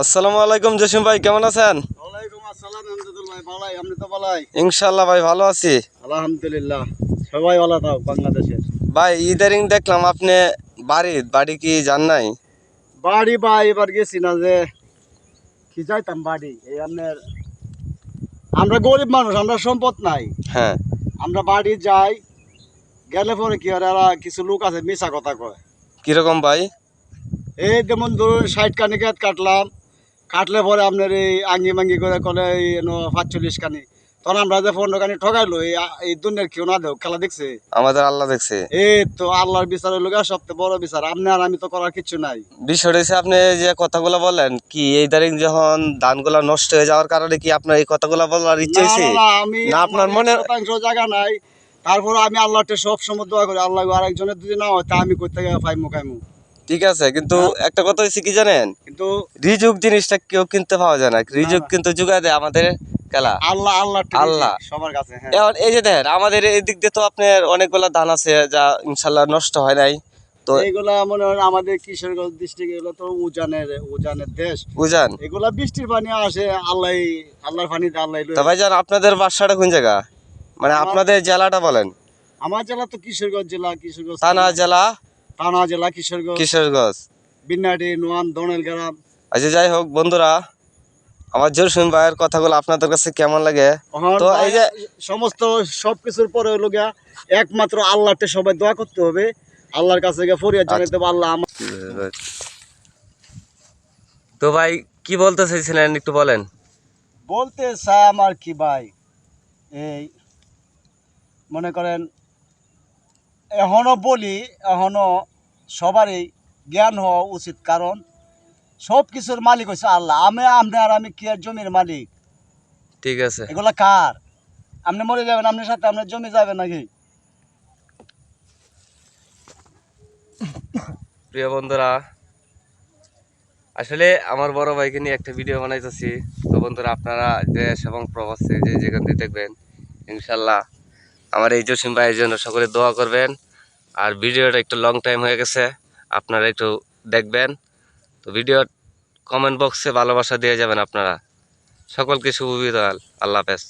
আসসালামু আলাইকুম জসিম ভাই, কেমন আছেন? ওয়ালাইকুম আসসালাম আমদাদুল ভাই, ভালাই আপনি তো ভালাই? ইনশাল্লাহ ভাই, ভালো আছি। আলহামদুলিল্লাহ, সবাই ভালো থাক বাংলাদেশের। ভাই ইদারিং দেখলাম আপনি বাড়ি কি যান নাই? বাড়ি ভাই এবার গেছি না যে কি যাইতাম বাড়ি, এই আপনার আমরা গরিব মানুষ, আমরা সম্পদ নাই। হ্যাঁ। আমরা বাড়ি যাই, গেলে পরে কি হয়, এরা কিছু লোক আছে মিছা কথা কয়। কিরকম ভাই? এই যেমন ধরুন 60 কানি গাছ কাটলাম, কাটলে পরে আপনার এই আঙ্গি মাঙ্গি করে কলে এই 45 কানি, তখন আমরা যে 15 কানি ঠকাইলো, এই দুনিয়ার কেউ না দেও খেলা দেখছে। আমাদের আল্লাহ দেখছে। এই তো আল্লাহর বিচার হলো গিয়া সবচেয়ে বড় বিচার, আপনি আর আমি তো করার কিছু নাই। বিষয়টা হচ্ছে আপনি যে কথাগুলো বলেন কি এই দারিং যখন ধানগুলা নষ্ট হয়ে যাওয়ার কারণে কি আপনার এই কথাগুলো বলার ইচ্ছে না হয়েছে? না না, আমি না আপনার মনে? শতাংশ জায়গা নাই, তারপর আমি আল্লাহকে সব সময় দোয়া করি, আল্লাহ আরেকজনের যদি না হয় তা আমি করতে গেলে ফাইমু খাইমু। ঠিক আছে, কিন্তু হ্যাঁ? একটা কথা হচ্ছে কি জানেন, কিন্তু রিজুক জিনিসটা কেউ কিনতে পাওয়া যায় না, না রিজুক না, কিন্তু জুগায় দেয় আমাদের খেলা আল্লাহ আল্লাহ আল্লাহ। সবার কাছে। হ্যাঁ, এখন এই যে দেখেন আমাদের এই দিক দিয়ে তো আপনার অনেকগুলা ধান আছে যা ইনশাল্লাহ নষ্ট হয় নাই। তো এইগুলা মনে হয় আমাদের কিশোরগঞ্জ ডিস্ট্রিক্ট, এগুলো তো উজানের দেশ। বুঝান। এগুলা বৃষ্টির পানি আসে, আল্লাহর পানিতে আল্লাহ তা ভাইজান আপনাদের বাসাটা কোন জায়গা, মানে আমার আপনাদের জেলাটা বলেন? আমার জেলা তো কিশোরগঞ্জ জেলা, কিশোরগঞ্জ থানা জেলা থানা জেলা কিশোরগঞ্জ, কিশোরগঞ্জ। বিন্নাটি নোয়ান দনেল গ্রাম। আচ্ছা যাই হোক বন্ধুরা, আমার জসিম ভাইয়ের কথাগুলো আপনাদের কাছে কেমন লাগে? তো এই যে সমস্ত সবকিছুর পরে হলো গিয়া একমাত্র আল্লাহকে সবাই দোয়া করতে হবে, আল্লাহর কাছে গিয়ে ফরিয়াদ জানাতে হবে, আল্লাহ তো ভাই কি বলতে চাইছিলেন একটু বলেন। বলতে চাই আমার কি ভাই, এই মনে করেন এখনো বলি, এখনো সবারই জ্ঞান হওয়া উচিত, কারণ সব কিছুর মালিক হচ্ছে আল্লাহ। আপনি আর আমি কি আর জমির মালিক? ঠিক আছে। এগুলা কার? আপনি মরে যাবেন, আপনার সাথে আপনার জমি যাবে নাকি? প্রিয় বন্ধুরা, আসলে আমার বড় ভাইকে নিয়ে একটা ভিডিও বানাইতেছি। তো বন্ধুরা আপনারা দেশ এবং প্রবাসে যে যেখান থেকে দেখবেন, ইনশাল্লাহ আমার এই জসিম ভাইয়ের জন্য সকলে দোয়া করবেন। আর ভিডিওটা একটু লং টাইম হয়ে গেছে, আপনারা একটু দেখবেন। তো ভিডিও কমেন্ট বক্সে ভালোবাসা দিয়ে যাবেন আপনারা। সকলকে শুভ বিদায়, আল্লাহ হাফেজ।